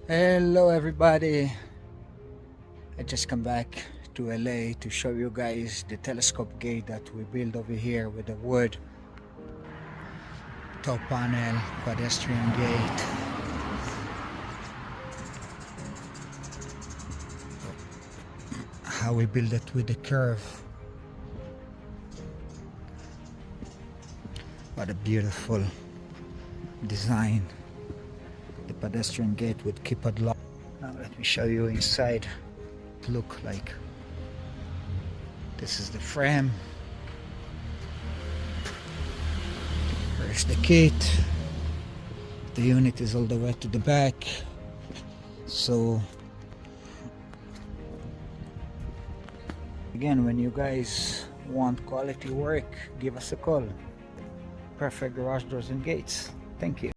Hello everybody, I just come back to LA to show you guys the telescope gate that we built over here with the wood top panel pedestrian gate. How we build it with the curve. What a beautiful design. The pedestrian gate with keypad lock. Now let me show you inside. It look like this is the frame. Here's the kit. The unit is all the way to the back. So again, when you guys want quality work, give us a call. Perfect garage doors and gates. Thank you.